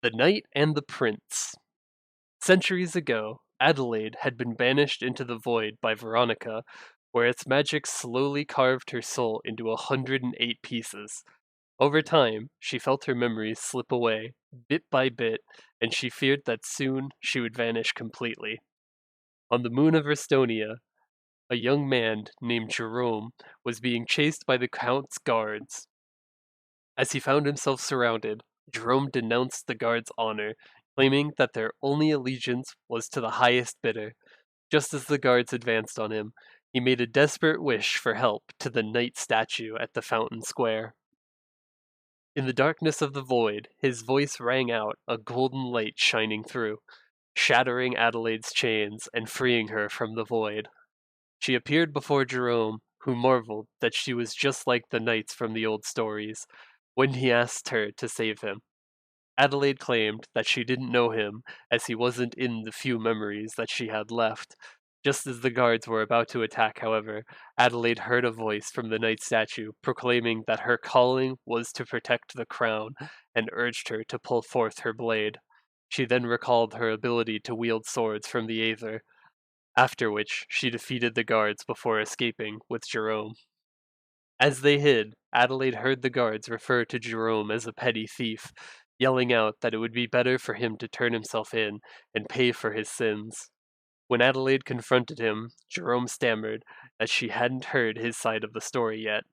The Knight and the Prince. Centuries ago, Adelaide had been banished into the void by Veronica, where its magic slowly carved her soul into 108 pieces. Over time, she felt her memories slip away, bit by bit, and she feared that soon she would vanish completely. On the moon of Estonia, a young man named Jerome was being chased by the Count's guards. As he found himself surrounded, Jerome denounced the guards' honor, claiming that their only allegiance was to the highest bidder. Just as the guards advanced on him, he made a desperate wish for help to the knight statue at the fountain square. In the darkness of the void, his voice rang out, a golden light shining through, shattering Adelaide's chains and freeing her from the void. She appeared before Jerome, who marveled that she was just like the knights from the old stories, when he asked her to save him. Adelaide claimed that she didn't know him, as he wasn't in the few memories that she had left. Just as the guards were about to attack, however, Adelaide heard a voice from the knight statue proclaiming that her calling was to protect the crown and urged her to pull forth her blade. She then recalled her ability to wield swords from the Aether, after which she defeated the guards before escaping with Jerome. As they hid, Adelaide heard the guards refer to Jerome as a petty thief, yelling out that it would be better for him to turn himself in and pay for his sins. When Adelaide confronted him, Jerome stammered that she hadn't heard his side of the story yet.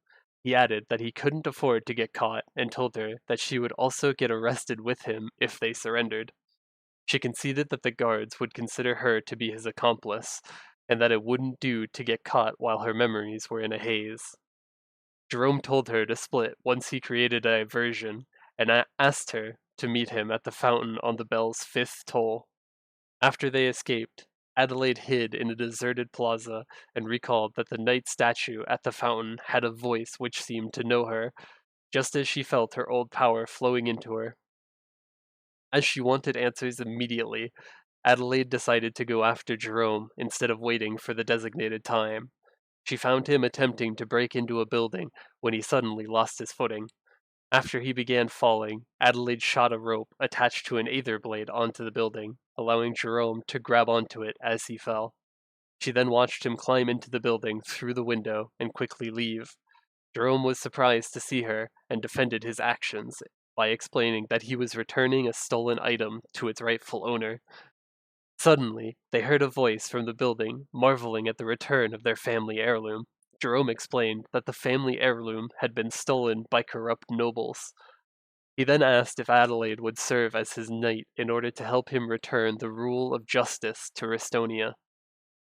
He added that he couldn't afford to get caught and told her that she would also get arrested with him if they surrendered. She conceded that the guards would consider her to be his accomplice, and that it wouldn't do to get caught while her memories were in a haze. Jerome told her to split once he created a diversion, and asked her to meet him at the fountain on the bell's fifth toll. After they escaped, Adelaide hid in a deserted plaza and recalled that the knight statue at the fountain had a voice which seemed to know her, just as she felt her old power flowing into her. As she wanted answers immediately, Adelaide decided to go after Jerome instead of waiting for the designated time. She found him attempting to break into a building when he suddenly lost his footing. After he began falling, Adelaide shot a rope attached to an aether blade onto the building, allowing Jerome to grab onto it as he fell. She then watched him climb into the building through the window and quickly leave. Jerome was surprised to see her and defended his actions by explaining that he was returning a stolen item to its rightful owner. Suddenly, they heard a voice from the building, marveling at the return of their family heirloom. Jerome explained that the family heirloom had been stolen by corrupt nobles. He then asked if Adelaide would serve as his knight in order to help him return the rule of justice to Restonia.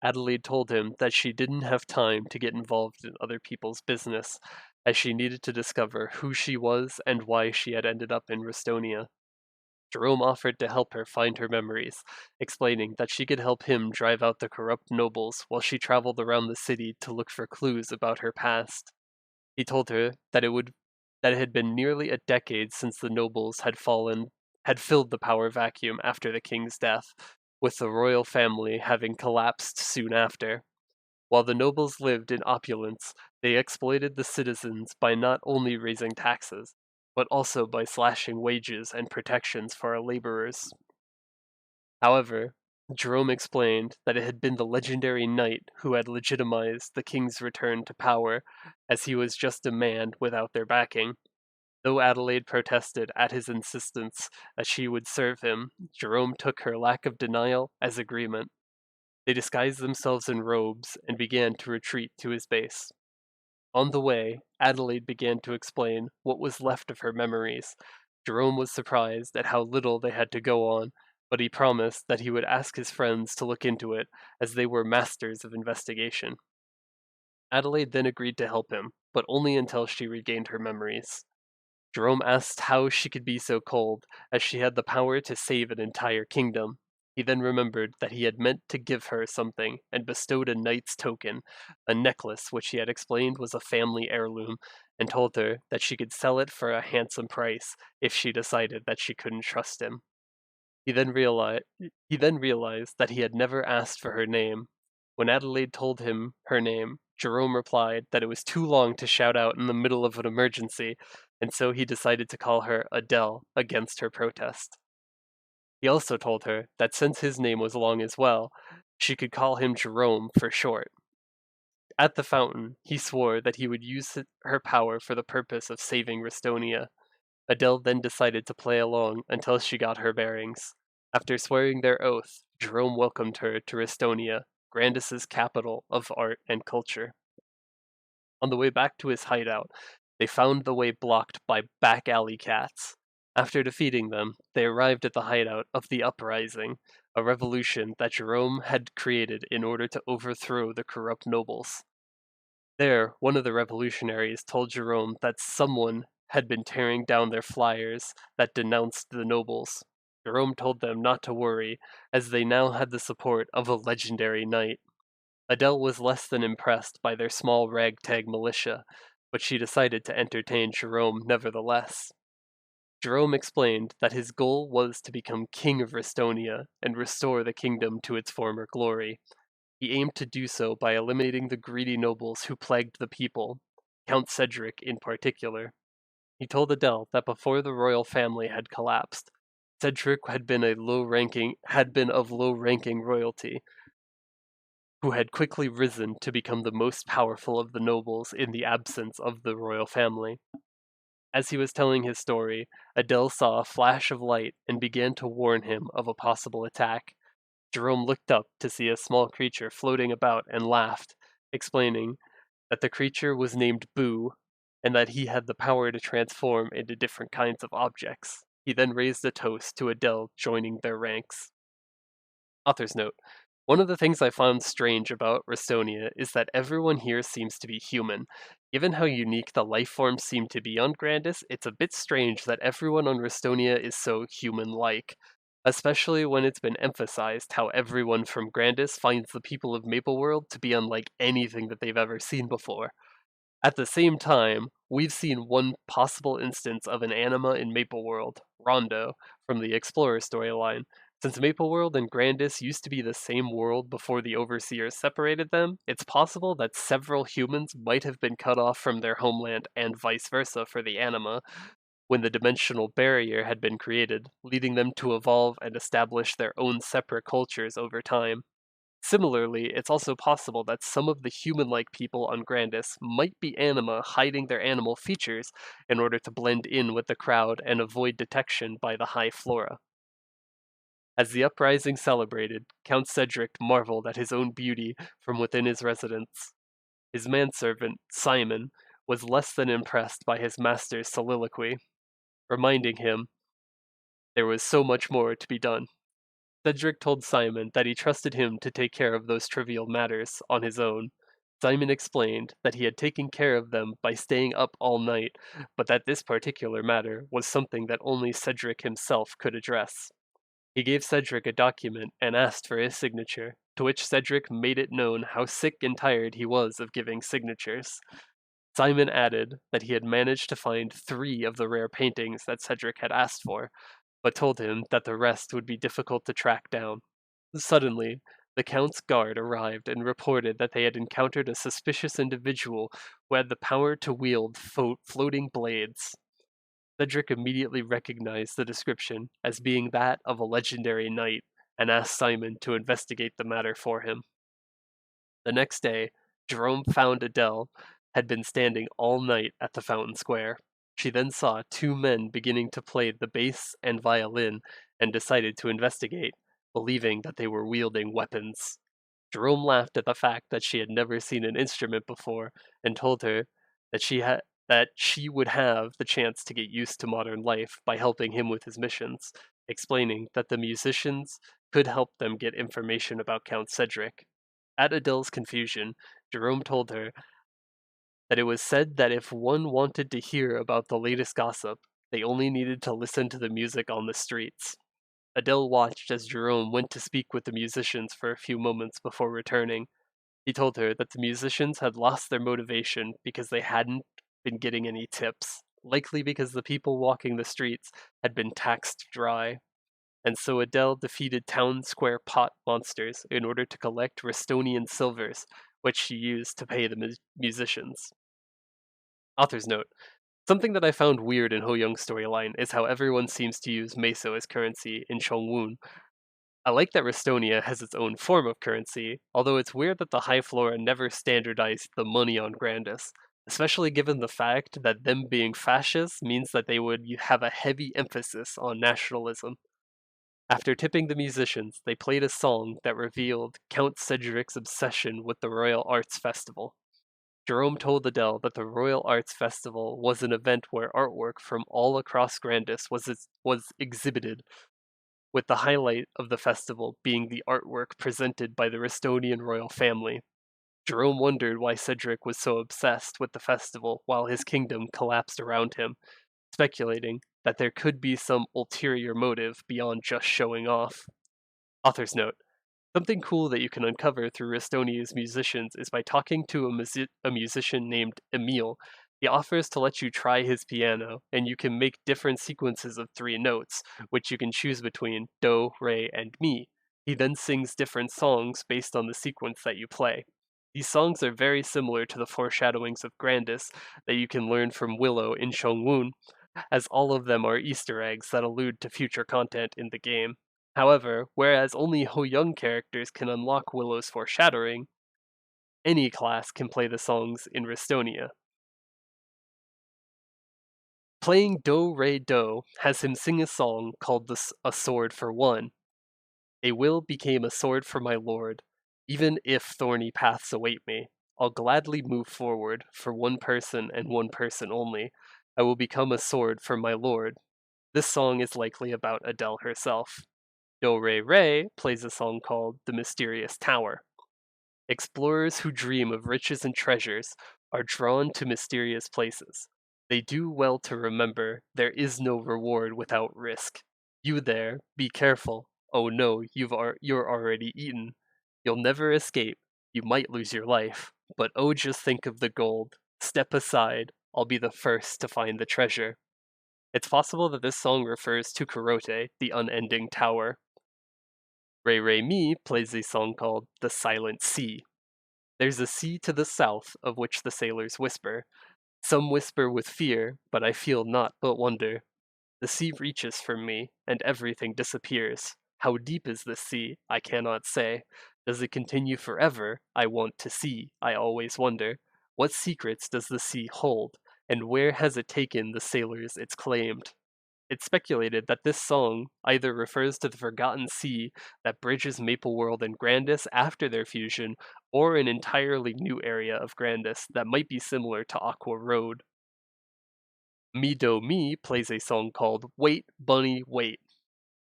Adelaide told him that she didn't have time to get involved in other people's business, as she needed to discover who she was and why she had ended up in Restonia. Jerome offered to help her find her memories, explaining that she could help him drive out the corrupt nobles while she traveled around the city to look for clues about her past. He told her that it had been nearly a decade since the nobles had filled the power vacuum after the king's death, with the royal family having collapsed soon after. While the nobles lived in opulence, they exploited the citizens by not only raising taxes, but also by slashing wages and protections for our laborers. However, Jerome explained that it had been the legendary knight who had legitimized the king's return to power, as he was just a man without their backing. Though Adelaide protested at his insistence that she would serve him, Jerome took her lack of denial as agreement. They disguised themselves in robes and began to retreat to his base. On the way, Adelaide began to explain what was left of her memories. Jerome was surprised at how little they had to go on, but he promised that he would ask his friends to look into it, as they were masters of investigation. Adelaide then agreed to help him, but only until she regained her memories. Jerome asked how she could be so cold, as she had the power to save an entire kingdom. He then remembered that he had meant to give her something and bestowed a knight's token, a necklace which he had explained was a family heirloom, and told her that she could sell it for a handsome price if she decided that she couldn't trust him. He then realized that he had never asked for her name. When Adelaide told him her name, Jerome replied that it was too long to shout out in the middle of an emergency, and so he decided to call her Adele against her protest. He also told her that since his name was long as well, she could call him Jerome for short. At the fountain, he swore that he would use her power for the purpose of saving Restonia. Adele then decided to play along until she got her bearings. After swearing their oath, Jerome welcomed her to Restonia, Grandis's capital of art and culture. On the way back to his hideout, they found the way blocked by back alley cats. After defeating them, they arrived at the hideout of the Uprising, a revolution that Jerome had created in order to overthrow the corrupt nobles. There, one of the revolutionaries told Jerome that someone had been tearing down their flyers that denounced the nobles. Jerome told them not to worry, as they now had the support of a legendary knight. Adele was less than impressed by their small ragtag militia, but she decided to entertain Jerome nevertheless. Jerome explained that his goal was to become king of Restonia and restore the kingdom to its former glory. He aimed to do so by eliminating the greedy nobles who plagued the people, Count Cedric in particular. He told Adele that before the royal family had collapsed, Cedric had been of low-ranking royalty, who had quickly risen to become the most powerful of the nobles in the absence of the royal family. As he was telling his story, Adele saw a flash of light and began to warn him of a possible attack. Jerome looked up to see a small creature floating about and laughed, explaining that the creature was named Boo and that he had the power to transform into different kinds of objects. He then raised a toast to Adele joining their ranks. Author's note: one of the things I found strange about Restonia is that everyone here seems to be human. Given how unique the life forms seem to be on Grandis, it's a bit strange that everyone on Restonia is so human-like, especially when it's been emphasized how everyone from Grandis finds the people of Mapleworld to be unlike anything that they've ever seen before. At the same time, we've seen one possible instance of an anima in Mapleworld, Rondo, from the Explorer storyline. Since Mapleworld and Grandis used to be the same world before the Overseers separated them, it's possible that several humans might have been cut off from their homeland and vice versa for the anima when the dimensional barrier had been created, leading them to evolve and establish their own separate cultures over time. Similarly, it's also possible that some of the human-like people on Grandis might be anima hiding their animal features in order to blend in with the crowd and avoid detection by the High Flora. As the uprising celebrated, Count Cedric marveled at his own beauty from within his residence. His manservant, Simon, was less than impressed by his master's soliloquy, reminding him there was so much more to be done. Cedric told Simon that he trusted him to take care of those trivial matters on his own. Simon explained that he had taken care of them by staying up all night, but that this particular matter was something that only Cedric himself could address. He gave Cedric a document and asked for his signature, to which Cedric made it known how sick and tired he was of giving signatures. Simon added that he had managed to find 3 of the rare paintings that Cedric had asked for, but told him that the rest would be difficult to track down. Suddenly, the Count's guard arrived and reported that they had encountered a suspicious individual who had the power to wield floating blades. Cedric immediately recognized the description as being that of a legendary knight and asked Simon to investigate the matter for him. The next day, Jerome found Adele had been standing all night at the fountain square. She then saw 2 men beginning to play the bass and violin and decided to investigate, believing that they were wielding weapons. Jerome laughed at the fact that she had never seen an instrument before and told her that she would have the chance to get used to modern life by helping him with his missions, explaining that the musicians could help them get information about Count Cedric. At Adele's confusion, Jerome told her that it was said that if one wanted to hear about the latest gossip, they only needed to listen to the music on the streets. Adele watched as Jerome went to speak with the musicians for a few moments before returning. He told her that the musicians had lost their motivation because they hadn't been getting any tips, likely because the people walking the streets had been taxed dry. And so Adele defeated town square pot monsters in order to collect Restonian silvers, which she used to pay the musicians. Author's note: Something that I found weird in Ho Young's storyline is how everyone seems to use Meso as currency in Chongwon. I like that Restonia has its own form of currency, although it's weird that the High Flora never standardized the money on Grandis, especially given the fact that them being fascist means that they would have a heavy emphasis on nationalism. After tipping the musicians, they played a song that revealed Count Cedric's obsession with the Royal Arts Festival. Jerome told Adele that the Royal Arts Festival was an event where artwork from all across Grandis was exhibited, with the highlight of the festival being the artwork presented by the Restonian royal family. Jerome wondered why Cedric was so obsessed with the festival while his kingdom collapsed around him, speculating that there could be some ulterior motive beyond just showing off. Author's note: something cool that you can uncover through Restonia's musicians is by talking to a musician named Emile. He offers to let you try his piano, and you can make different sequences of 3 notes, which you can choose between do, re, and mi. He then sings different songs based on the sequence that you play. These songs are very similar to the foreshadowings of Grandis that you can learn from Willow in Chongwon, as all of them are Easter eggs that allude to future content in the game. However, whereas only Ho Young characters can unlock Willow's foreshadowing, any class can play the songs in Restonia. Playing Do Re Do has him sing a song called A Sword for One. A will became a sword for my lord. Even if thorny paths await me, I'll gladly move forward for one person and one person only. I will become a sword for my lord. This song is likely about Adele herself. Do Re Re plays a song called The Mysterious Tower. Explorers who dream of riches and treasures are drawn to mysterious places. They do well to remember there is no reward without risk. You there, be careful. Oh no, you're already eaten. You'll never escape. You might lose your life, but oh just think of the gold. Step aside. I'll be the first to find the treasure. It's possible that this song refers to Kurote, the unending tower. Ray Ray Mi plays a song called The Silent Sea. There's a sea to the south of which the sailors whisper. Some whisper with fear, but I feel naught but wonder. The sea reaches from me, and everything disappears. How deep is the sea? I cannot say. Does it continue forever? I want to see. I always wonder. What secrets does the sea hold, and where has it taken the sailors it's claimed? It's speculated that this song either refers to the Forgotten Sea that bridges Maple World and Grandis after their fusion, or an entirely new area of Grandis that might be similar to Aqua Road. Mi Do Mi plays a song called Wait, Bunny, Wait.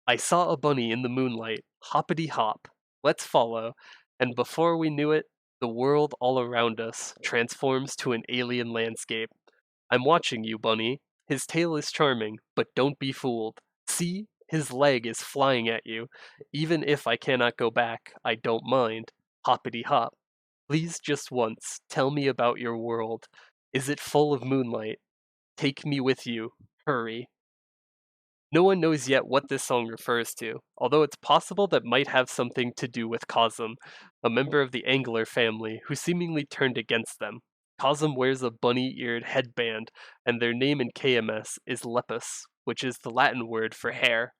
I saw a bunny in the moonlight, hoppity hop, let's follow, and before we knew it, the world all around us transforms to an alien landscape. I'm watching you, bunny. His tail is charming, but don't be fooled. See, his leg is flying at you. Even if I cannot go back, I don't mind. Hoppity hop. Please just once, tell me about your world. Is it full of moonlight? Take me with you. Hurry. No one knows yet what this song refers to, although it's possible that might have something to do with Cosm, a member of the Angler family who seemingly turned against them. Cosm wears a bunny-eared headband, and their name in KMS is Lepus, which is the Latin word for hair.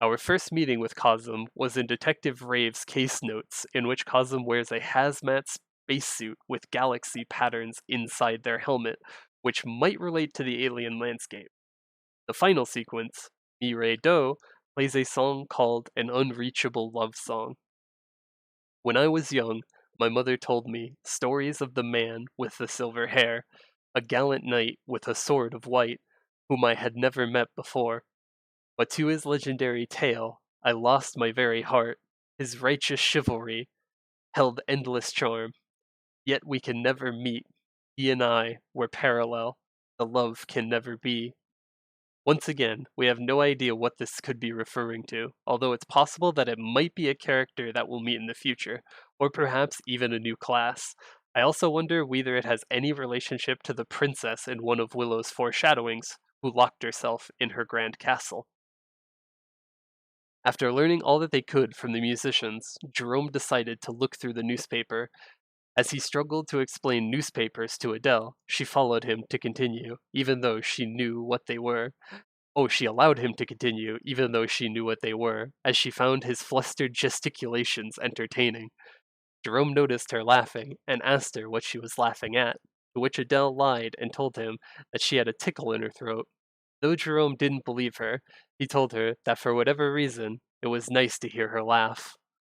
Our first meeting with Cosm was in Detective Rave's case notes, in which Cosm wears a hazmat spacesuit with galaxy patterns inside their helmet, which might relate to the alien landscape. The final sequence, Mi Re Do, plays a song called An Unreachable Love Song. When I was young, my mother told me stories of the man with the silver hair, a gallant knight with a sword of white, whom I had never met before. But to his legendary tale, I lost my very heart. His righteous chivalry held endless charm. Yet we can never meet. He and I were parallel. The love can never be. Once again, we have no idea what this could be referring to, although it's possible that it might be a character that we'll meet in the future, or perhaps even a new class. I also wonder whether it has any relationship to the princess in one of Willow's foreshadowings, who locked herself in her grand castle. After learning all that they could from the musicians, Jerome decided to look through the newspaper. As he struggled to explain newspapers to Adele, she followed him to continue, even though she knew what they were. Oh, she allowed him to continue, even though she knew what they were, as she found his flustered gesticulations entertaining. Jerome noticed her laughing, and asked her what she was laughing at, to which Adele lied and told him that she had a tickle in her throat. Though Jerome didn't believe her, he told her that for whatever reason, it was nice to hear her laugh.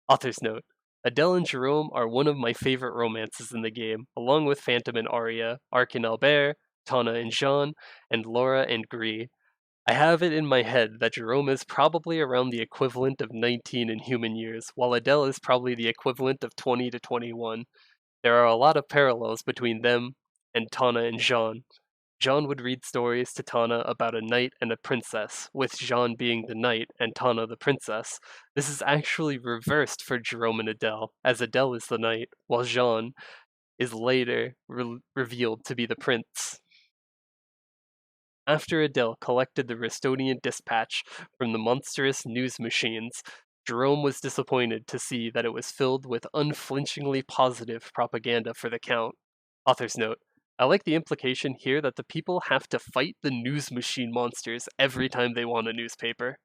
Author's note: Adele and Jerome are one of my favorite romances in the game, along with Phantom and Arya, Ark and Albert, Tana and Jean, and Laura and Gree. I have it in my head that Jerome is probably around the equivalent of 19 in human years, while Adele is probably the equivalent of 20 to 21. There are a lot of parallels between them and Tana and Jean. Jean would read stories to Tana about a knight and a princess, with Jean being the knight and Tana the princess. This is actually reversed for Jerome and Adele, as Adele is the knight, while Jean is later revealed to be the prince. After Adele collected the Restonian dispatch from the monstrous news machines, Jerome was disappointed to see that it was filled with unflinchingly positive propaganda for the Count. Author's note: I like the implication here that the people have to fight the news machine monsters every time they want a newspaper.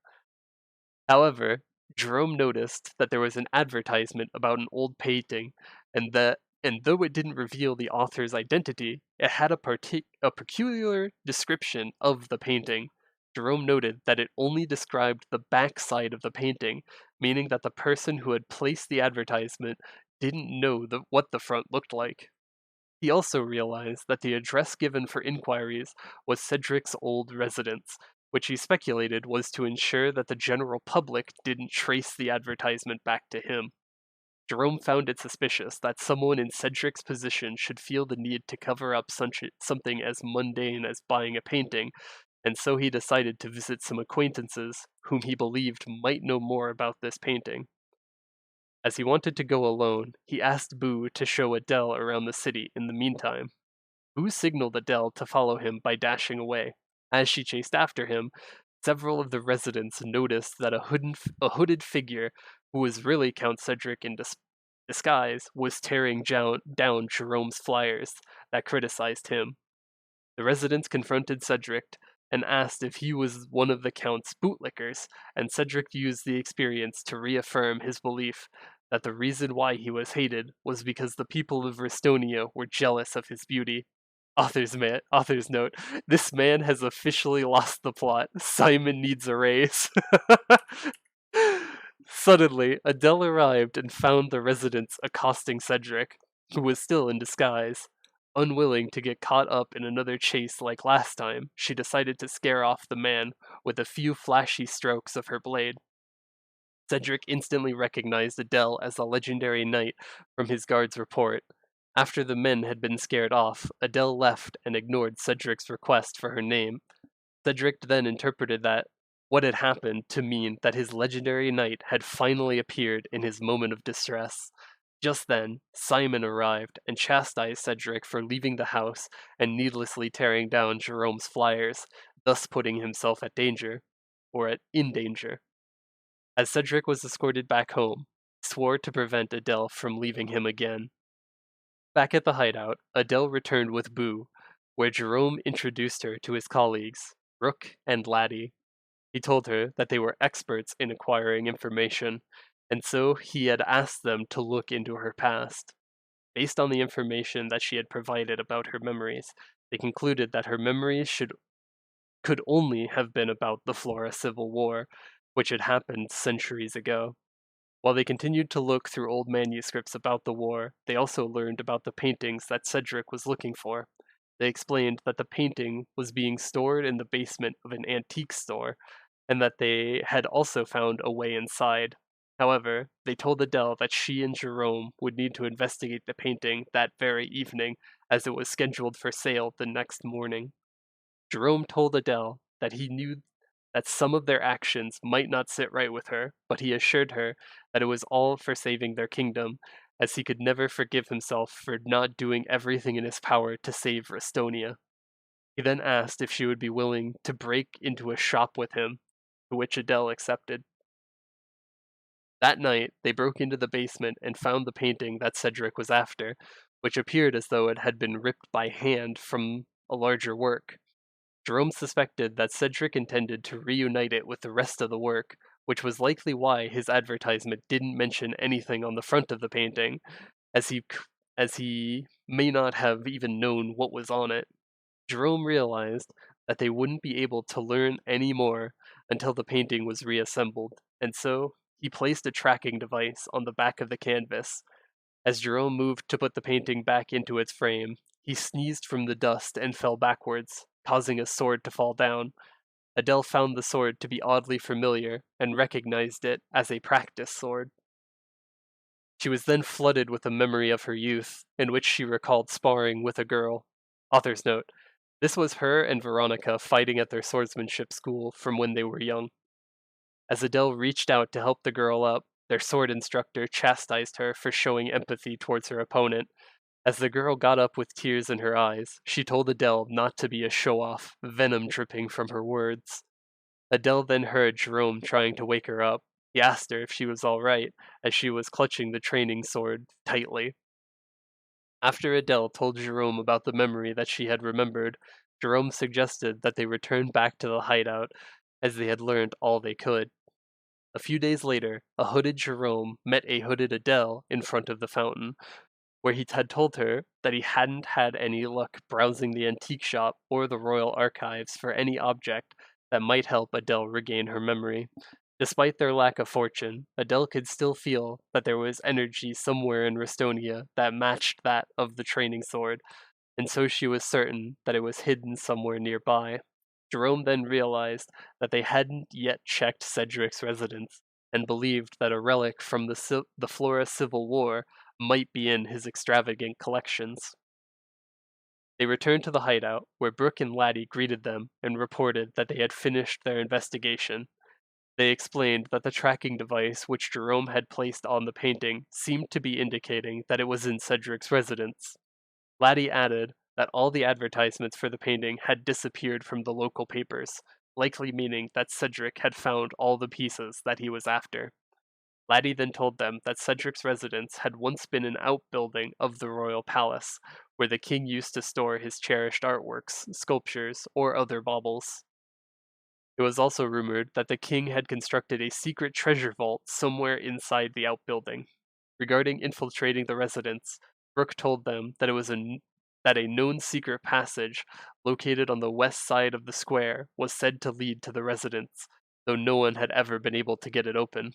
However, Jerome noticed that there was an advertisement about an old painting, and though it didn't reveal the author's identity, it had a peculiar description of the painting. Jerome noted that it only described the back side of the painting, meaning that the person who had placed the advertisement didn't know what the front looked like. He also realized that the address given for inquiries was Cedric's old residence, which he speculated was to ensure that the general public didn't trace the advertisement back to him. Jerome found it suspicious that someone in Cedric's position should feel the need to cover up something as mundane as buying a painting, and so he decided to visit some acquaintances whom he believed might know more about this painting. As he wanted to go alone, he asked Boo to show Adele around the city in the meantime. Boo signaled Adele to follow him by dashing away. As she chased after him, several of the residents noticed that a hooded figure, who was really Count Cedric in disguise, was tearing down Jerome's flyers that criticized him. The residents confronted Cedric and asked if he was one of the Count's bootlickers, and Cedric used the experience to reaffirm his belief that the reason why he was hated was because the people of Restonia were jealous of his beauty. Author's note: This man has officially lost the plot. Simon needs a raise. Suddenly, Adele arrived and found the residents accosting Cedric, who was still in disguise. Unwilling to get caught up in another chase like last time, she decided to scare off the man with a few flashy strokes of her blade. Cedric instantly recognized Adele as the legendary knight from his guard's report. After the men had been scared off, Adele left and ignored Cedric's request for her name. Cedric then interpreted what had happened to mean that his legendary knight had finally appeared in his moment of distress. Just then, Simon arrived and chastised Cedric for leaving the house and needlessly tearing down Jerome's flyers, thus putting himself in danger. As Cedric was escorted back home, he swore to prevent Adele from leaving him again. Back at the hideout, Adele returned with Boo, where Jerome introduced her to his colleagues, Rook and Laddie. He told her that they were experts in acquiring information, and so he had asked them to look into her past. Based on the information that she had provided about her memories, they concluded that her memories could only have been about the Flora Civil War, which had happened centuries ago. While they continued to look through old manuscripts about the war, they also learned about the paintings that Cedric was looking for. They explained that the painting was being stored in the basement of an antique store, and that they had also found a way inside. However, they told Adele that she and Jerome would need to investigate the painting that very evening, as it was scheduled for sale the next morning. Jerome told Adele that he knew that some of their actions might not sit right with her, but he assured her that it was all for saving their kingdom, as he could never forgive himself for not doing everything in his power to save Restonia. He then asked if she would be willing to break into a shop with him, to which Adele accepted. That night, they broke into the basement and found the painting that Cedric was after, which appeared as though it had been ripped by hand from a larger work. Jerome suspected that Cedric intended to reunite it with the rest of the work, which was likely why his advertisement didn't mention anything on the front of the painting, as he may not have even known what was on it. Jerome realized that they wouldn't be able to learn any more until the painting was reassembled, and so he placed a tracking device on the back of the canvas. As Jerome moved to put the painting back into its frame, he sneezed from the dust and fell backwards, causing a sword to fall down. Adele found the sword to be oddly familiar and recognized it as a practice sword. She was then flooded with a memory of her youth, in which she recalled sparring with a girl. Author's note: this was her and Veronica fighting at their swordsmanship school from when they were young. As Adele reached out to help the girl up, their sword instructor chastised her for showing empathy towards her opponent. As the girl got up with tears in her eyes, she told Adele not to be a show-off, venom dripping from her words. Adele then heard Jerome trying to wake her up. He asked her if she was all right, as she was clutching the training sword tightly. After Adele told Jerome about the memory that she had remembered, Jerome suggested that they return back to the hideout, as they had learned all they could. A few days later, a hooded Jerome met a hooded Adele in front of the fountain, where he had told her that he hadn't had any luck browsing the antique shop or the royal archives for any object that might help Adele regain her memory. Despite their lack of fortune, Adele could still feel that there was energy somewhere in Restonia that matched that of the training sword, and so she was certain that it was hidden somewhere nearby. Jerome then realized that they hadn't yet checked Cedric's residence, and believed that a relic from the Flora Civil War might be in his extravagant collections. They returned to the hideout, where Brooke and Laddie greeted them and reported that they had finished their investigation. They explained that the tracking device which Jerome had placed on the painting seemed to be indicating that it was in Cedric's residence. Laddie added that all the advertisements for the painting had disappeared from the local papers, likely meaning that Cedric had found all the pieces that he was after. Laddie then told them that Cedric's residence had once been an outbuilding of the royal palace, where the king used to store his cherished artworks, sculptures, or other baubles. It was also rumored that the king had constructed a secret treasure vault somewhere inside the outbuilding. Regarding infiltrating the residence, Brooke told them that that a known secret passage located on the west side of the square was said to lead to the residence, though no one had ever been able to get it open.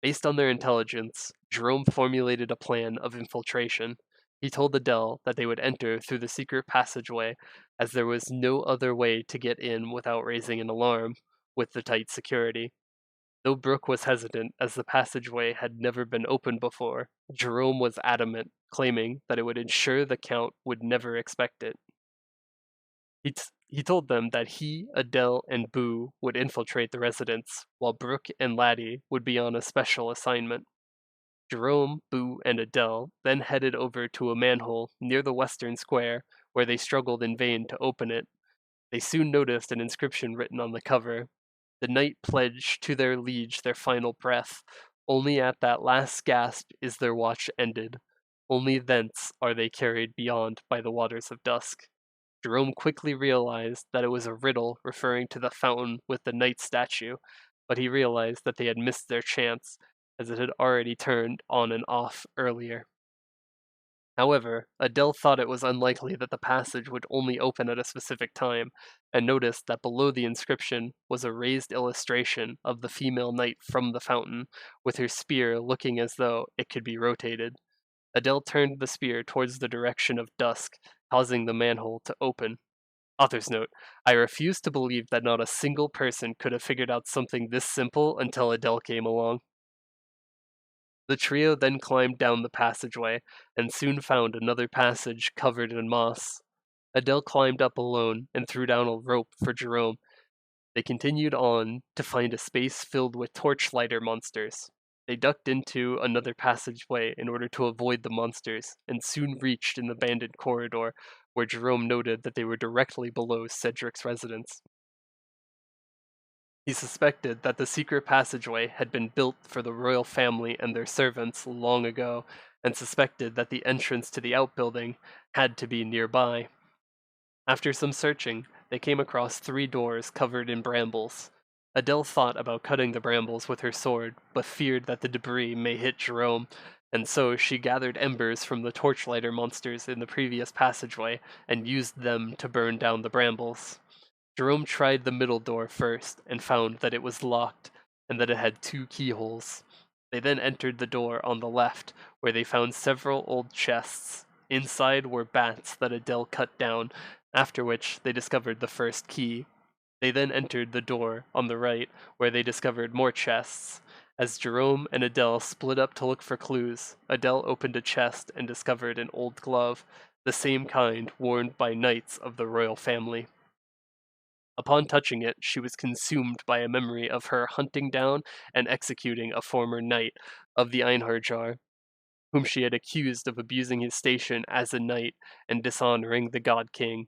Based on their intelligence, Jerome formulated a plan of infiltration. He told Adele that they would enter through the secret passageway, as there was no other way to get in without raising an alarm, with the tight security. Though Brooke was hesitant, as the passageway had never been opened before, Jerome was adamant, claiming that it would ensure the Count would never expect it. He told them that he, Adele, and Boo would infiltrate the residence, while Brooke and Laddie would be on a special assignment. Jerome, Boo, and Adele then headed over to a manhole near the western square, where they struggled in vain to open it. They soon noticed an inscription written on the cover: "The knight pledged to their liege their final breath. Only at that last gasp is their watch ended. Only thence are they carried beyond by the waters of dusk." Jerome quickly realized that it was a riddle referring to the fountain with the knight statue, but he realized that they had missed their chance, as it had already turned on and off earlier. However, Adele thought it was unlikely that the passage would only open at a specific time, and noticed that below the inscription was a raised illustration of the female knight from the fountain, with her spear looking as though it could be rotated. Adele turned the spear towards the direction of dusk, causing the manhole to open. Author's note: I refuse to believe that not a single person could have figured out something this simple until Adele came along. The trio then climbed down the passageway, and soon found another passage covered in moss. Adele climbed up alone and threw down a rope for Jerome. They continued on to find a space filled with torchlighter monsters. They ducked into another passageway in order to avoid the monsters, and soon reached an abandoned corridor, where Jerome noted that they were directly below Cedric's residence. He suspected that the secret passageway had been built for the royal family and their servants long ago, and suspected that the entrance to the outbuilding had to be nearby. After some searching, they came across 3 doors covered in brambles. Adele thought about cutting the brambles with her sword, but feared that the debris may hit Jerome, and so she gathered embers from the torchlighter monsters in the previous passageway and used them to burn down the brambles. Jerome tried the middle door first and found that it was locked and that it had 2 keyholes. They then entered the door on the left, where they found several old chests. Inside were bats that Adele cut down, after which they discovered the first key. They then entered the door on the right, where they discovered more chests. As Jerome and Adele split up to look for clues, Adele opened a chest and discovered an old glove, the same kind worn by knights of the royal family. Upon touching it, she was consumed by a memory of her hunting down and executing a former knight of the Einherjar, whom she had accused of abusing his station as a knight and dishonoring the God King.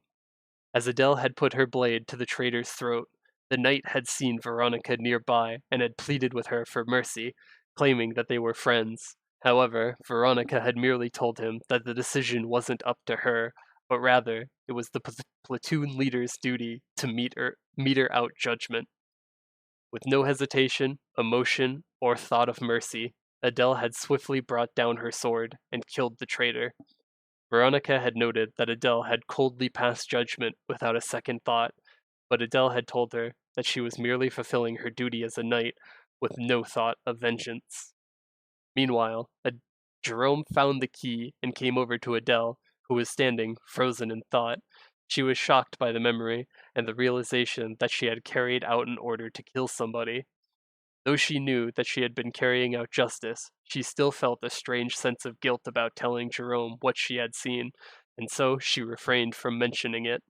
As Adele had put her blade to the traitor's throat, the knight had seen Veronica nearby and had pleaded with her for mercy, claiming that they were friends. However, Veronica had merely told him that the decision wasn't up to her, but rather it was the platoon leader's duty to meter out judgment. With no hesitation, emotion, or thought of mercy, Adele had swiftly brought down her sword and killed the traitor. Veronica had noted that Adele had coldly passed judgment without a second thought, but Adele had told her that she was merely fulfilling her duty as a knight with no thought of vengeance. Meanwhile, Jerome found the key and came over to Adele, who was standing frozen in thought. She was shocked by the memory and the realization that she had carried out an order to kill somebody. Though she knew that she had been carrying out justice, she still felt a strange sense of guilt about telling Jerome what she had seen, and so she refrained from mentioning it.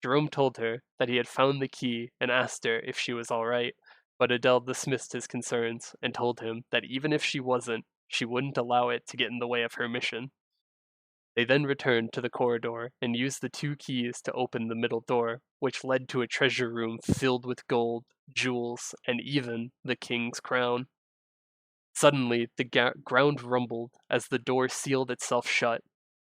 Jerome told her that he had found the key and asked her if she was all right, but Adele dismissed his concerns and told him that even if she wasn't, she wouldn't allow it to get in the way of her mission. They then returned to the corridor and used the 2 keys to open the middle door, which led to a treasure room filled with gold, jewels, and even the king's crown. Suddenly, the ground rumbled as the door sealed itself shut.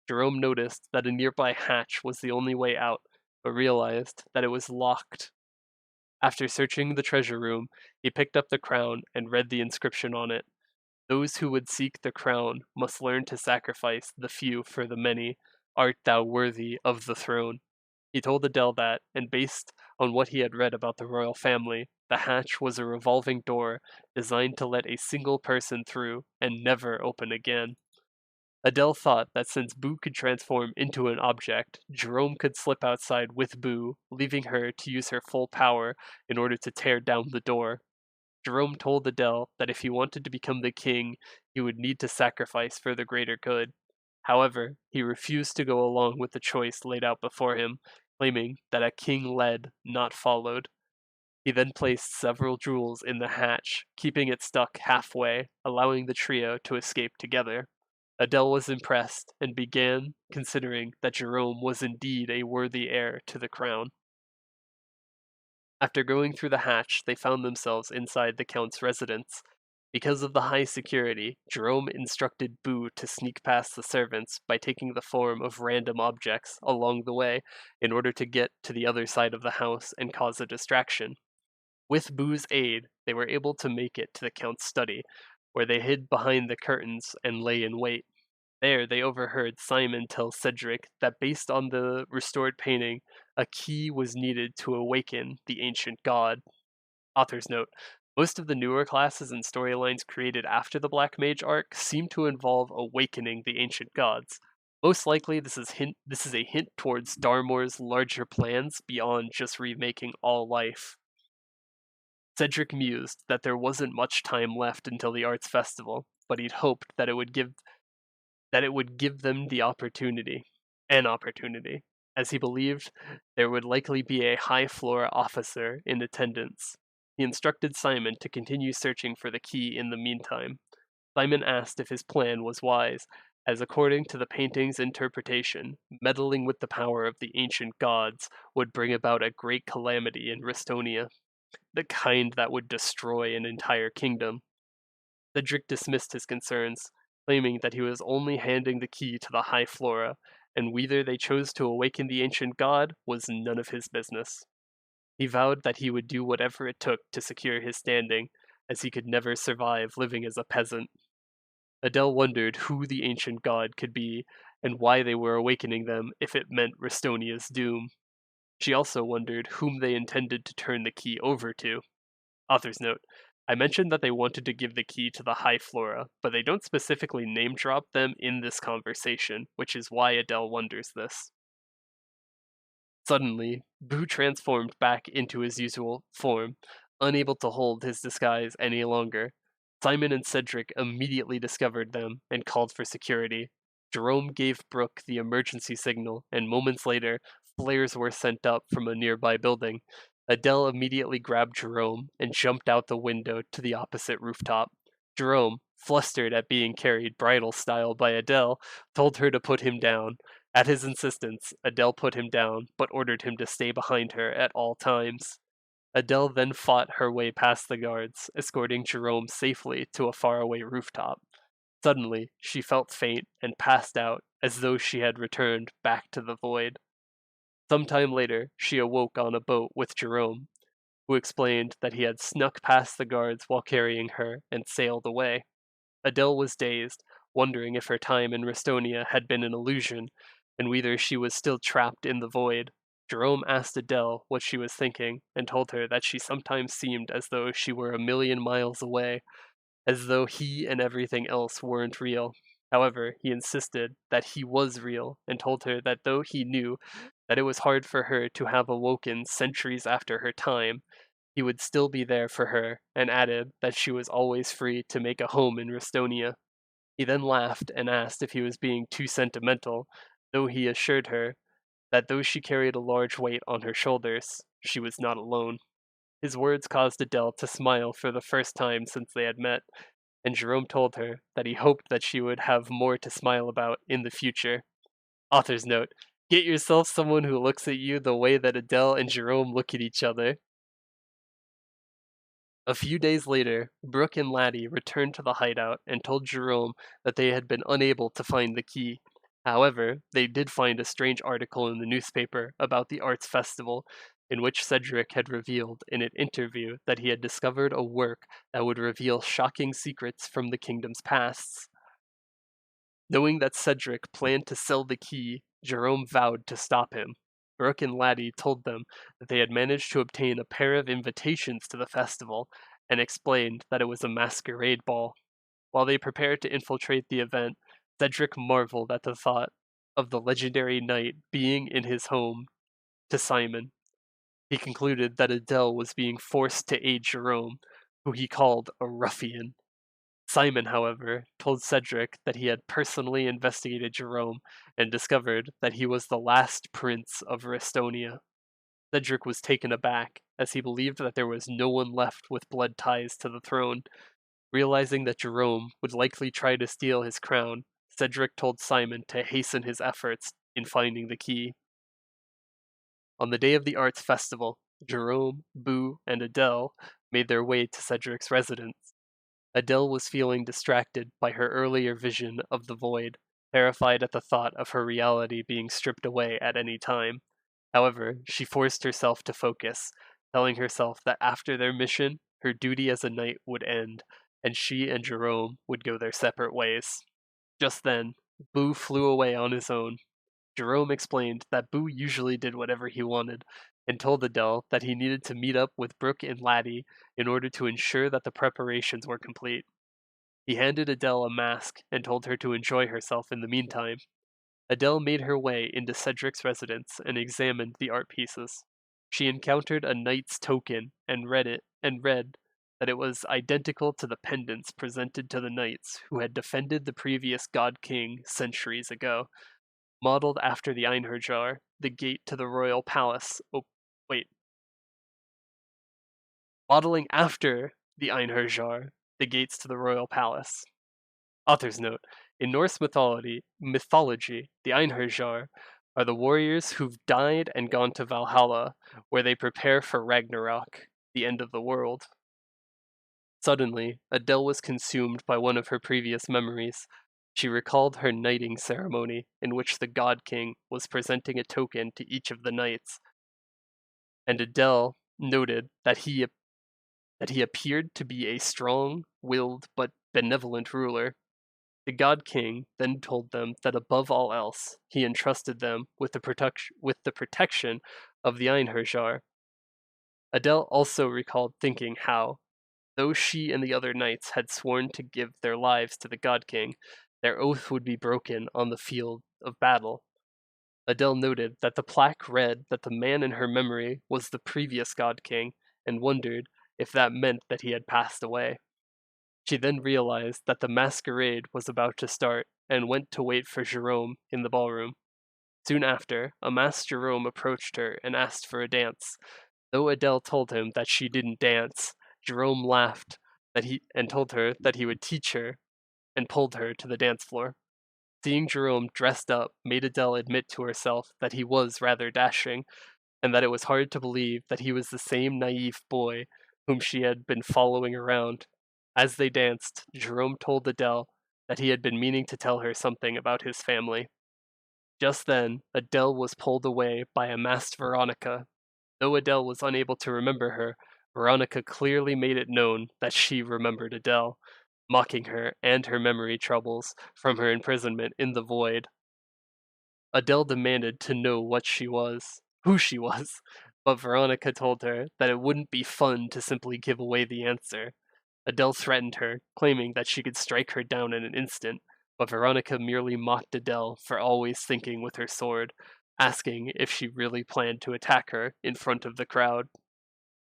Jerome noticed that a nearby hatch was the only way out, but realized that it was locked. After searching the treasure room, he picked up the crown and read the inscription on it. Those who would seek the crown must learn to sacrifice the few for the many. Art thou worthy of the throne? He told Adele that, and based on what he had read about the royal family, the hatch was a revolving door designed to let a single person through and never open again. Adele thought that since Boo could transform into an object, Jerome could slip outside with Boo, leaving her to use her full power in order to tear down the door. Jerome told Adele that if he wanted to become the king, he would need to sacrifice for the greater good. However, he refused to go along with the choice laid out before him, claiming that a king led, not followed. He then placed several jewels in the hatch, keeping it stuck halfway, allowing the trio to escape together. Adele was impressed and began considering that Jerome was indeed a worthy heir to the crown. After going through the hatch, they found themselves inside the Count's residence. Because of the high security, Jerome instructed Boo to sneak past the servants by taking the form of random objects along the way in order to get to the other side of the house and cause a distraction. With Boo's aid, they were able to make it to the Count's study, where they hid behind the curtains and lay in wait. There, they overheard Simon tell Cedric that based on the restored painting, a key was needed to awaken the ancient god. Author's note: most of the newer classes and storylines created after the Black Mage arc seem to involve awakening the ancient gods. Most likely, this is a hint towards Darmore's larger plans beyond just remaking all life. Cedric mused that there wasn't much time left until the arts festival, but he'd hoped that it would give them an opportunity, as he believed there would likely be a high floor officer in attendance. He instructed Simon to continue searching for the key in the meantime. Simon asked if his plan was wise, as according to the painting's interpretation, meddling with the power of the ancient gods would bring about a great calamity in Ristonia. the kind that would destroy an entire kingdom. Cedric dismissed his concerns, claiming that he was only handing the key to the High Flora, and whether they chose to awaken the ancient god was none of his business. He vowed that he would do whatever it took to secure his standing, as he could never survive living as a peasant. Adele wondered who the ancient god could be, and why they were awakening them if it meant Restonia's doom. She also wondered whom they intended to turn the key over to. Author's note: I mentioned that they wanted to give the key to the High Flora, but they don't specifically name drop them in this conversation, which is why Adele wonders this. Suddenly, Boo transformed back into his usual form, unable to hold his disguise any longer. Simon and Cedric immediately discovered them and called for security. Jerome gave Brooke the emergency signal, and moments later, flares were sent up from a nearby building. Adele immediately grabbed Jerome and jumped out the window to the opposite rooftop. Jerome, flustered at being carried bridal style by Adele, told her to put him down. At his insistence, Adele put him down, but ordered him to stay behind her at all times. Adele then fought her way past the guards, escorting Jerome safely to a faraway rooftop. Suddenly, she felt faint and passed out as though she had returned back to the void. Sometime later, she awoke on a boat with Jerome, who explained that he had snuck past the guards while carrying her and sailed away. Adele was dazed, wondering if her time in Restonia had been an illusion, and whether she was still trapped in the void. Jerome asked Adele what she was thinking, and told her that she sometimes seemed as though she were a million miles away, as though he and everything else weren't real. However, he insisted that he was real, and told her that though he knew that it was hard for her to have awoken centuries after her time, he would still be there for her, and added that she was always free to make a home in Restonia. He then laughed and asked if he was being too sentimental, though he assured her that though she carried a large weight on her shoulders, she was not alone. His words caused Adele to smile for the first time since they had met, and Jerome told her that he hoped that she would have more to smile about in the future. Author's note: get yourself someone who looks at you the way that Adele and Jerome look at each other. A few days later, Brooke and Laddie returned to the hideout and told Jerome that they had been unable to find the key. However, they did find a strange article in the newspaper about the arts festival, in which Cedric had revealed in an interview that he had discovered a work that would reveal shocking secrets from the kingdom's pasts. Knowing that Cedric planned to sell the key, Jerome vowed to stop him. Brooke and Laddie told them that they had managed to obtain a pair of invitations to the festival, and explained that it was a masquerade ball. While they prepared to infiltrate the event, Cedric marveled at the thought of the legendary knight being in his home. To Simon, he concluded that Adele was being forced to aid Jerome, who he called a ruffian. Simon, however, told Cedric that he had personally investigated Jerome and discovered that he was the last prince of Restonia. Cedric was taken aback, as he believed that there was no one left with blood ties to the throne. Realizing that Jerome would likely try to steal his crown, Cedric told Simon to hasten his efforts in finding the key. On the day of the arts festival, Jerome, Boo, and Adele made their way to Cedric's residence. Adele was feeling distracted by her earlier vision of the void, terrified at the thought of her reality being stripped away at any time. However, she forced herself to focus, telling herself that after their mission, her duty as a knight would end, and she and Jerome would go their separate ways. Just then, Boo flew away on his own. Jerome explained that Boo usually did whatever he wanted, and told Adele that he needed to meet up with Brooke and Laddie in order to ensure that the preparations were complete. He handed Adele a mask and told her to enjoy herself in the meantime. Adele made her way into Cedric's residence and examined the art pieces. She encountered a knight's token and read that it was identical to the pendants presented to the knights who had defended the previous god king centuries ago, modeled after the Einherjar, the gate to the royal palace. Oh, wait. Modeling after the Einherjar, the gates to the royal palace. Author's note: in Norse mythology, the Einherjar are the warriors who've died and gone to Valhalla, where they prepare for Ragnarok. the end of the world. Suddenly, Adele was consumed by one of her previous memories. She recalled her knighting ceremony, in which the God King was presenting a token to each of the knights, and Adele noted that he appeared to be a strong-willed but benevolent ruler. The God King then told them that above all else, he entrusted them with the protection of the Einherjar. Adele also recalled thinking how, though she and the other knights had sworn to give their lives to the God King, their oath would be broken on the field of battle. Adele noted that the plaque read that the man in her memory was the previous God King and wondered if that meant that he had passed away. She then realized that the masquerade was about to start and went to wait for Jerome in the ballroom. Soon after, a masked Jerome approached her and asked for a dance. Though Adele told him that she didn't dance, Jerome laughed and told her that he would teach her and pulled her to the dance floor. Seeing Jerome dressed up made Adele admit to herself that he was rather dashing, and that it was hard to believe that he was the same naive boy whom she had been following around. As they danced, Jerome told Adele that he had been meaning to tell her something about his family. Just then, Adele was pulled away by a masked Veronica. Though Adele was unable to remember her, Veronica clearly made it known that she remembered Adele, mocking her and her memory troubles from her imprisonment in the void. Adele demanded to know who she was, but Veronica told her that it wouldn't be fun to simply give away the answer. Adele threatened her, claiming that she could strike her down in an instant, but Veronica merely mocked Adele for always thinking with her sword, asking if she really planned to attack her in front of the crowd.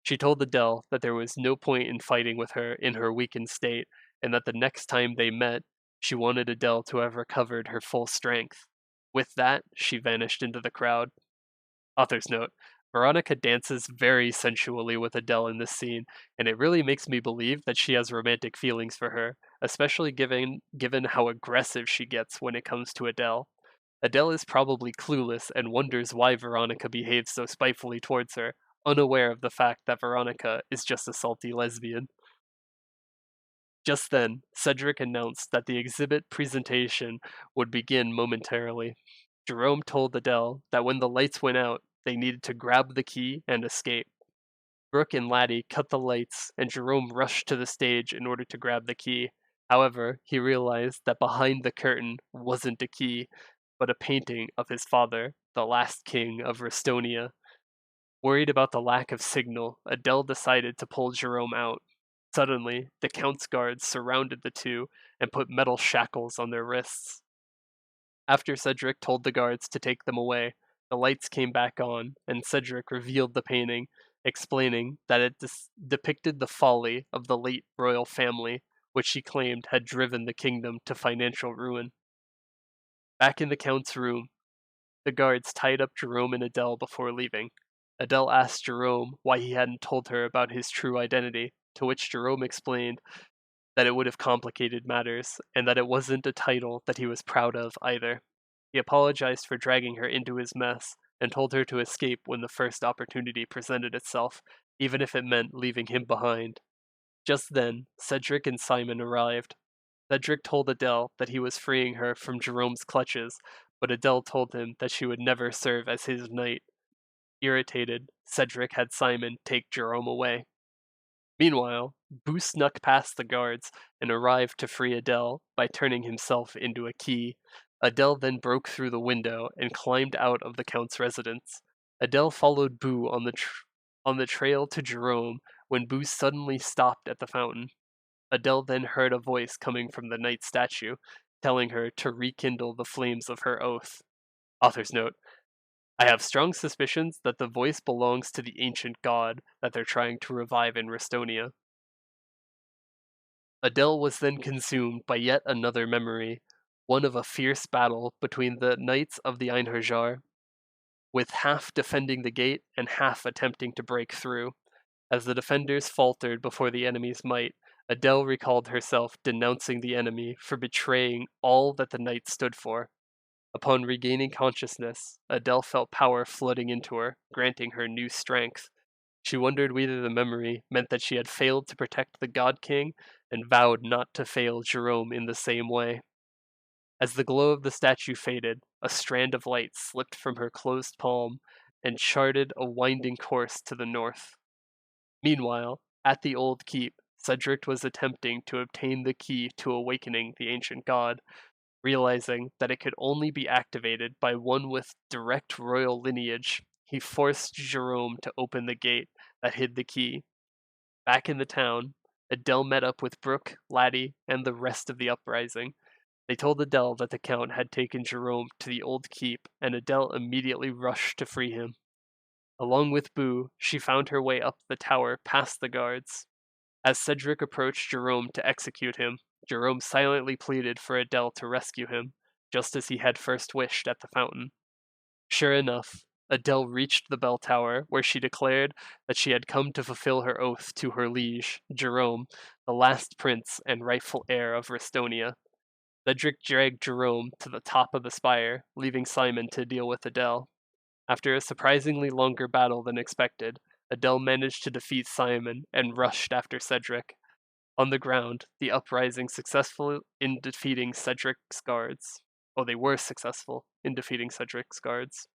She told Adele that there was no point in fighting with her in her weakened state, and that the next time they met, she wanted Adele to have recovered her full strength. With that, she vanished into the crowd. Author's note: Veronica dances very sensually with Adele in this scene, and it really makes me believe that she has romantic feelings for her, especially given how aggressive she gets when it comes to Adele. Adele is probably clueless and wonders why Veronica behaves so spitefully towards her, unaware of the fact that Veronica is just a salty lesbian. Just then, Cedric announced that the exhibit presentation would begin momentarily. Jerome told Adele that when the lights went out, they needed to grab the key and escape. Brooke and Laddie cut the lights, and Jerome rushed to the stage in order to grab the key. However, he realized that behind the curtain wasn't a key, but a painting of his father, the last king of Restonia. Worried about the lack of signal, Adele decided to pull Jerome out. Suddenly, the Count's guards surrounded the two and put metal shackles on their wrists. After Cedric told the guards to take them away, the lights came back on, and Cedric revealed the painting, explaining that it depicted the folly of the late royal family, which he claimed had driven the kingdom to financial ruin. Back in the Count's room, the guards tied up Jerome and Adele before leaving. Adele asked Jerome why he hadn't told her about his true identity, to which Jerome explained that it would have complicated matters, and that it wasn't a title that he was proud of either. He apologized for dragging her into his mess, and told her to escape when the first opportunity presented itself, even if it meant leaving him behind. Just then, Cedric and Simon arrived. Cedric told Adele that he was freeing her from Jerome's clutches, but Adele told him that she would never serve as his knight. Irritated, Cedric had Simon take Jerome away. Meanwhile, Boo snuck past the guards and arrived to free Adele by turning himself into a key. Adele then broke through the window and climbed out of the Count's residence. Adele followed Boo on the trail to Jerome when Boo suddenly stopped at the fountain. Adele then heard a voice coming from the knight statue, telling her to rekindle the flames of her oath. Author's note: I have strong suspicions that the voice belongs to the ancient god that they're trying to revive in Restonia. Adele was then consumed by yet another memory, one of a fierce battle between the knights of the Einherjar, with half defending the gate and half attempting to break through. As the defenders faltered before the enemy's might, Adele recalled herself denouncing the enemy for betraying all that the knights stood for. Upon regaining consciousness, Adele felt power flooding into her, granting her new strength. She wondered whether the memory meant that she had failed to protect the God King and vowed not to fail Jerome in the same way. As the glow of the statue faded, a strand of light slipped from her closed palm and charted a winding course to the north. Meanwhile, at the old keep, Cedric was attempting to obtain the key to awakening the ancient god, realizing that it could only be activated by one with direct royal lineage. He forced Jerome to open the gate that hid the key. Back in the town, Adele met up with Brooke, Laddie, and the rest of the uprising. They told Adele that the Count had taken Jerome to the old keep, and Adele immediately rushed to free him. Along with Boo, she found her way up the tower past the guards. As Cedric approached Jerome to execute him, Jerome silently pleaded for Adele to rescue him, just as he had first wished at the fountain. Sure enough, Adele reached the bell tower, where she declared that she had come to fulfill her oath to her liege, Jerome, the last prince and rightful heir of Restonia. Cedric dragged Jerome to the top of the spire, leaving Simon to deal with Adele. After a surprisingly longer battle than expected, Adele managed to defeat Simon and rushed after Cedric. On the ground, the uprising successful in defeating Cedric's guards. Oh, they were successful in defeating Cedric's guards.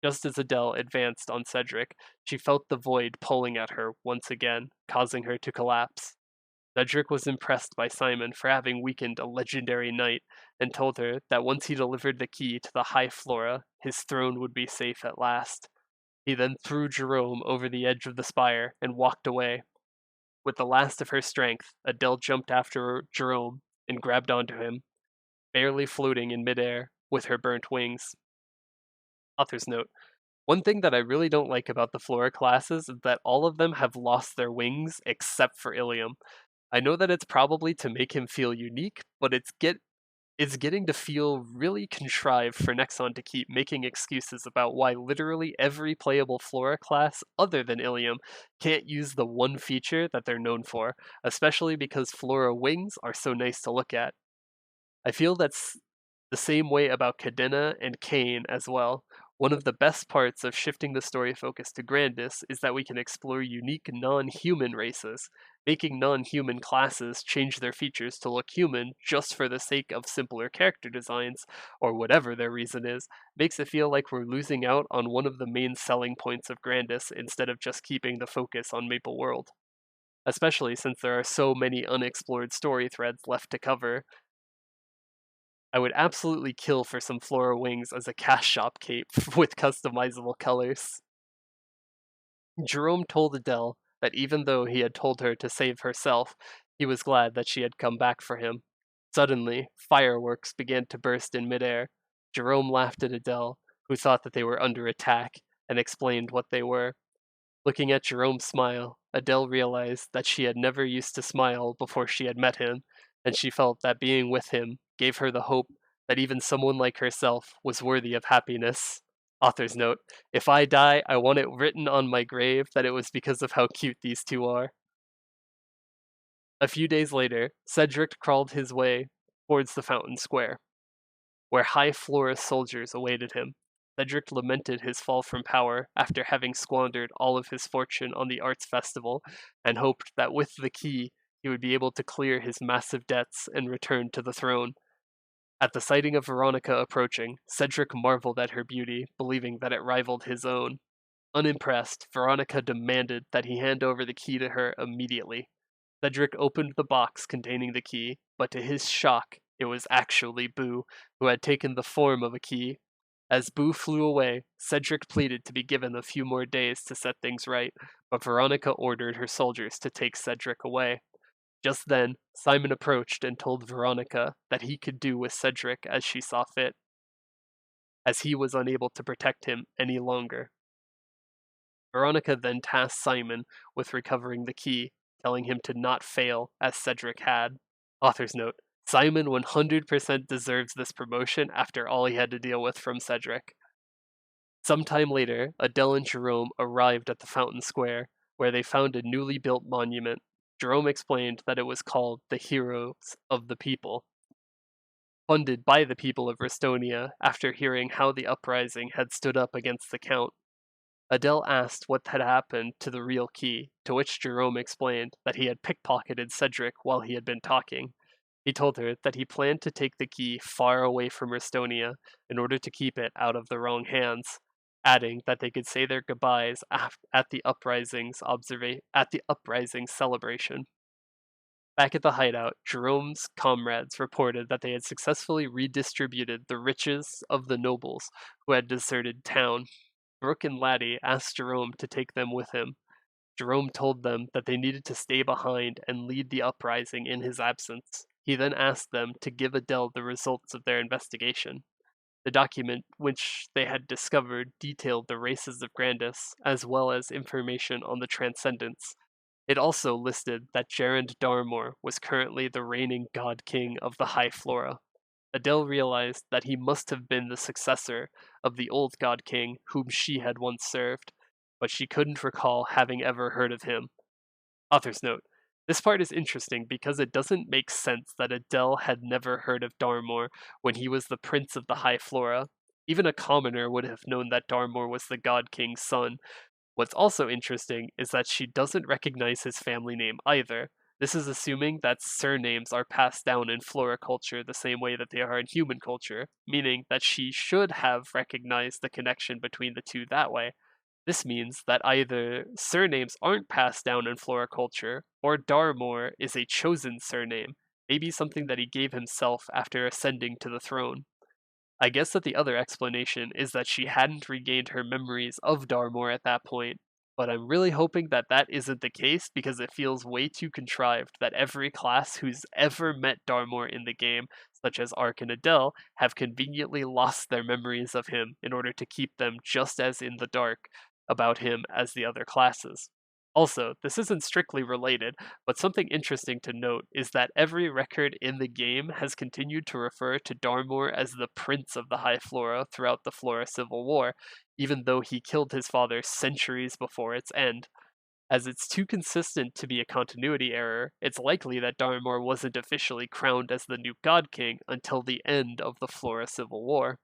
Just as Adele advanced on Cedric, she felt the void pulling at her once again, causing her to collapse. Cedric was impressed by Simon for having weakened a legendary knight and told her that once he delivered the key to the High Flora, his throne would be safe at last. He then threw Jerome over the edge of the spire and walked away. With the last of her strength, Adele jumped after Jerome and grabbed onto him, barely floating in midair with her burnt wings. Author's note: one thing that I really don't like about the Flora classes is that all of them have lost their wings except for Ilium. I know that it's probably to make him feel unique, but it's getting to feel really contrived for Nexon to keep making excuses about why literally every playable Flora class other than Ilium can't use the one feature that they're known for, especially because Flora wings are so nice to look at. I feel that's the same way about Cadena and Kane as well. One of the best parts of shifting the story focus to Grandis is that we can explore unique non-human races. Making non-human classes change their features to look human just for the sake of simpler character designs, or whatever their reason is, makes it feel like we're losing out on one of the main selling points of Grandis instead of just keeping the focus on Maple World. Especially since there are so many unexplored story threads left to cover, I would absolutely kill for some Flora wings as a cash shop cape with customizable colors. Jerome told Adele that even though he had told her to save herself, he was glad that she had come back for him. Suddenly, fireworks began to burst in midair. Jerome laughed at Adele, who thought that they were under attack, and explained what they were. Looking at Jerome smile, Adele realized that she had never used to smile before she had met him, and she felt that being with him gave her the hope that even someone like herself was worthy of happiness. Author's note: if I die, I want it written on my grave that it was because of how cute these two are. A few days later, Cedric crawled his way towards the fountain square, where High Flora soldiers awaited him. Cedric lamented his fall from power after having squandered all of his fortune on the arts festival, and hoped that with the key he would be able to clear his massive debts and return to the throne. At the sighting of Veronica approaching, Cedric marveled at her beauty, believing that it rivaled his own. Unimpressed, Veronica demanded that he hand over the key to her immediately. Cedric opened the box containing the key, but to his shock, it was actually Boo, who had taken the form of a key. As Boo flew away, Cedric pleaded to be given a few more days to set things right, but Veronica ordered her soldiers to take Cedric away. Just then, Simon approached and told Veronica that he could do with Cedric as she saw fit, as he was unable to protect him any longer. Veronica then tasked Simon with recovering the key, telling him to not fail as Cedric had. Author's note: Simon 100% deserves this promotion after all he had to deal with from Cedric. Sometime later, Adele and Jerome arrived at the fountain square, where they found a newly built monument. Jerome explained that it was called the Heroes of the People, funded by the people of Restonia after hearing how the uprising had stood up against the Count. Adele asked what had happened to the real key, to which Jerome explained that he had pickpocketed Cedric while he had been talking. He told her that he planned to take the key far away from Estonia in order to keep it out of the wrong hands, adding that they could say their goodbyes at the uprising celebration. Back at the hideout, Jerome's comrades reported that they had successfully redistributed the riches of the nobles who had deserted town. Brooke and Laddie asked Jerome to take them with him. Jerome told them that they needed to stay behind and lead the uprising in his absence. He then asked them to give Adele the results of their investigation. The document which they had discovered detailed the races of Grandis, as well as information on the Transcendents. It also listed that Gerard Darmore was currently the reigning god king of the High Flora. Adele realized that he must have been the successor of the old god king whom she had once served, but she couldn't recall having ever heard of him. Author's note. This part is interesting because it doesn't make sense that Adele had never heard of Darmore when he was the prince of the High Flora. Even a commoner would have known that Darmore was the god king's son. What's also interesting is that she doesn't recognize his family name either. This is assuming that surnames are passed down in flora culture the same way that they are in human culture, meaning that she should have recognized the connection between the two that way. This means that either surnames aren't passed down in flora culture, or Darmore is a chosen surname, maybe something that he gave himself after ascending to the throne. I guess that the other explanation is that she hadn't regained her memories of Darmore at that point, but I'm really hoping that that isn't the case because it feels way too contrived that every class who's ever met Darmore in the game, such as Ark and Adele, have conveniently lost their memories of him in order to keep them just as in the dark about him as the other classes. Also, this isn't strictly related, but something interesting to note is that every record in the game has continued to refer to Darmore as the Prince of the High Flora throughout the Flora Civil War, even though he killed his father centuries before its end. As it's too consistent to be a continuity error, it's likely that Darmore wasn't officially crowned as the new God King until the end of the Flora Civil War.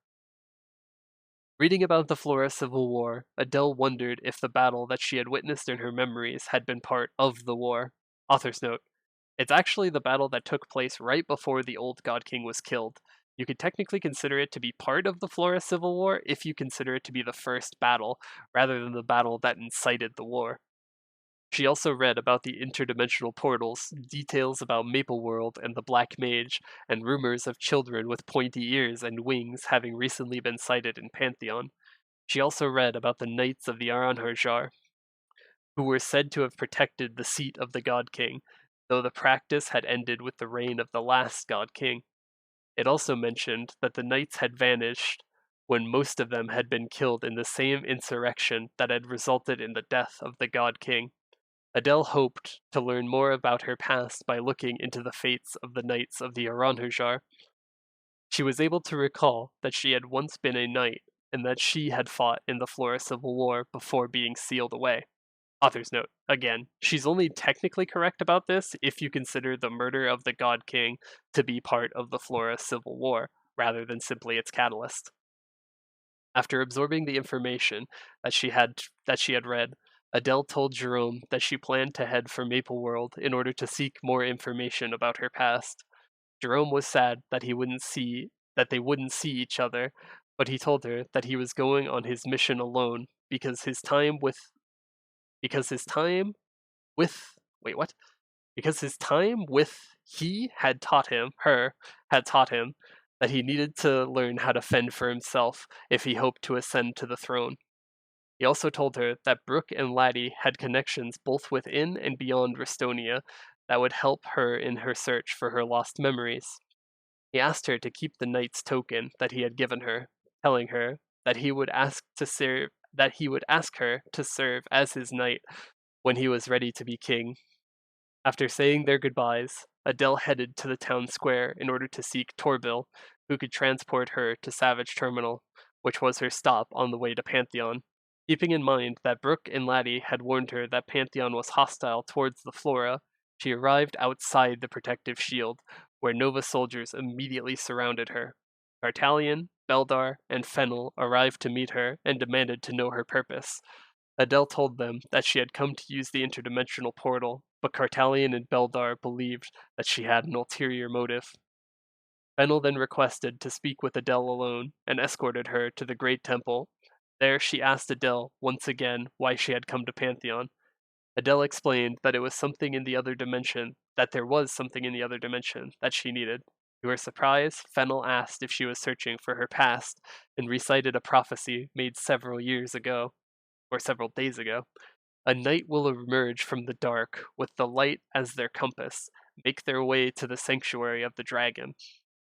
Reading about the Flora Civil War, Adele wondered if the battle that she had witnessed in her memories had been part of the war. Author's note. It's actually the battle that took place right before the old God King was killed. You could technically consider it to be part of the Flora Civil War if you consider it to be the first battle, rather than the battle that incited the war. She also read about the interdimensional portals, details about Maple World and the Black Mage, and rumors of children with pointy ears and wings having recently been sighted in Pantheon. She also read about the Knights of the Aranharjar, who were said to have protected the seat of the God King, though the practice had ended with the reign of the last God King. It also mentioned that the knights had vanished when most of them had been killed in the same insurrection that had resulted in the death of the God King. Adele hoped to learn more about her past by looking into the fates of the Knights of the Aranharjar. She was able to recall that she had once been a knight and that she had fought in the Flora Civil War before being sealed away. Author's note. Again, she's only technically correct about this if you consider the murder of the God King to be part of the Flora Civil War, rather than simply its catalyst. After absorbing the information that she had read, Adele told Jerome that she planned to head for Maple World in order to seek more information about her past. Jerome was sad that they wouldn't see each other, but he told her that he was going on his mission alone because his time with wait what? Because his time with he had taught him her had taught him that he needed to learn how to fend for himself if he hoped to ascend to the throne. He also told her that Brooke and Laddie had connections both within and beyond Restonia that would help her in her search for her lost memories. He asked her to keep the knight's token that he had given her, telling her that he would ask her to serve as his knight when he was ready to be king. After saying their goodbyes, Adele headed to the town square in order to seek Torbil, who could transport her to Savage Terminal, which was her stop on the way to Pantheon. Keeping in mind that Brooke and Laddie had warned her that Pantheon was hostile towards the Flora, she arrived outside the protective shield, where Nova soldiers immediately surrounded her. Tartalion, Beldar, and Fennel arrived to meet her and demanded to know her purpose. Adele told them that she had come to use the interdimensional portal, but Cartalion and Beldar believed that she had an ulterior motive. Fennel then requested to speak with Adele alone and escorted her to the Great Temple. There she asked Adele once again why she had come to Pantheon. Adele explained that it was something in the other dimension, that there was something in the other dimension that she needed. To her surprise, Fennel asked if she was searching for her past and recited a prophecy made several years ago, or several days ago. A knight will emerge from the dark with the light as their compass, make their way to the sanctuary of the dragon.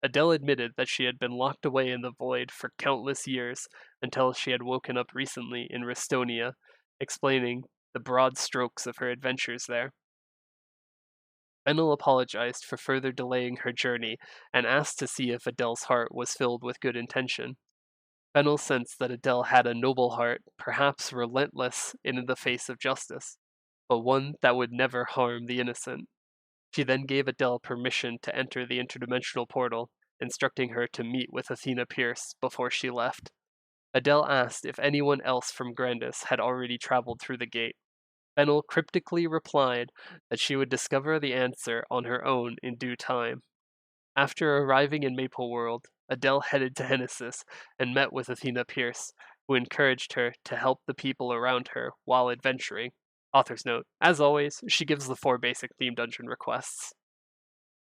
Adele admitted that she had been locked away in the void for countless years until she had woken up recently in Restonia, explaining the broad strokes of her adventures there. Fennel apologized for further delaying her journey and asked to see if Adele's heart was filled with good intention. Fennel sensed that Adele had a noble heart, perhaps relentless in the face of justice, but one that would never harm the innocent. She then gave Adele permission to enter the interdimensional portal, instructing her to meet with Athena Pierce before she left. Adele asked if anyone else from Grandis had already traveled through the gate. Fennel cryptically replied that she would discover the answer on her own in due time. After arriving in Maple World, Adele headed to Hennesis and met with Athena Pierce, who encouraged her to help the people around her while adventuring. Author's note: as always, she gives the 4 basic theme dungeon requests.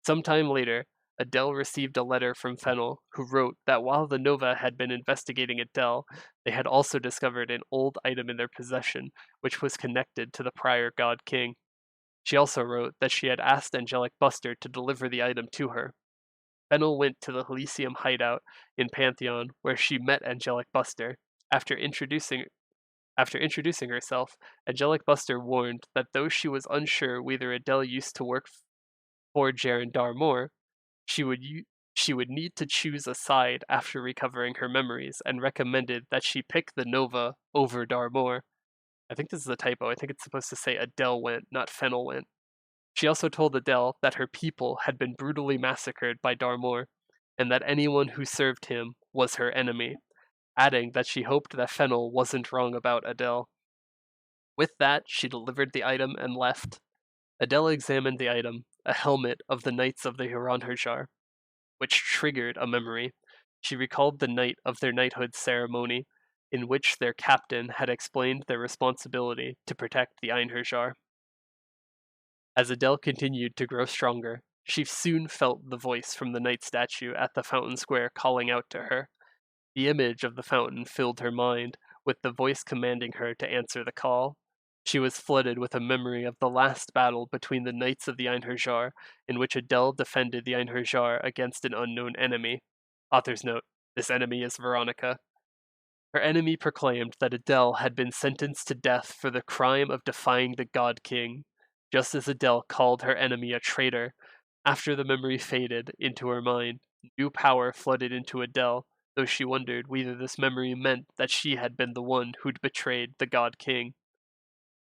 Sometime later, Adele received a letter from Fennel, who wrote that while the Nova had been investigating Adele, they had also discovered an old item in their possession, which was connected to the prior God King. She also wrote that she had asked Angelic Buster to deliver the item to her. Fennel went to the Elysium hideout in Pantheon, where she met Angelic Buster. After introducing herself, Angelic Buster warned that though she was unsure whether Adele used to work for Jaren Darmore, she would she would need to choose a side after recovering her memories, and recommended that she pick the Nova over Darmore. I think this is a typo. I think it's supposed to say Adele went, not Fennel went. She also told Adele that her people had been brutally massacred by Darmore, and that anyone who served him was her enemy, adding that she hoped that Fennel wasn't wrong about Adele. With that, she delivered the item and left. Adele examined the item, a helmet of the Knights of the Huron-Herjar, which triggered a memory. She recalled the night of their knighthood ceremony, in which their captain had explained their responsibility to protect the Einherjar. As Adele continued to grow stronger, she soon felt the voice from the knight statue at the fountain square calling out to her. The image of the fountain filled her mind, with the voice commanding her to answer the call. She was flooded with a memory of the last battle between the knights of the Einherjar, in which Adele defended the Einherjar against an unknown enemy. Author's note: this enemy is Veronica. Her enemy proclaimed that Adele had been sentenced to death for the crime of defying the God King, just as Adele called her enemy a traitor. After the memory faded into her mind, new power flooded into Adele, though she wondered whether this memory meant that she had been the one who'd betrayed the God King.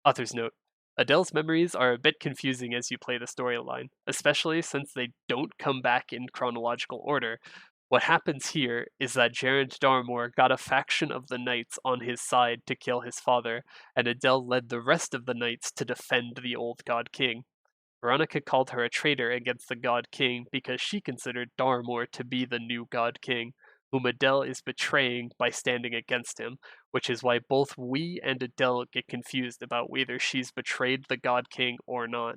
Author's note: Adele's memories are a bit confusing as you play the storyline, especially since they don't come back in chronological order. What happens here is that Gerard Darmore got a faction of the knights on his side to kill his father, and Adele led the rest of the knights to defend the old God King. Veronica called her a traitor against the God King because she considered Darmore to be the new God King, whom Adele is betraying by standing against him, which is why both we and Adele get confused about whether she's betrayed the God King or not.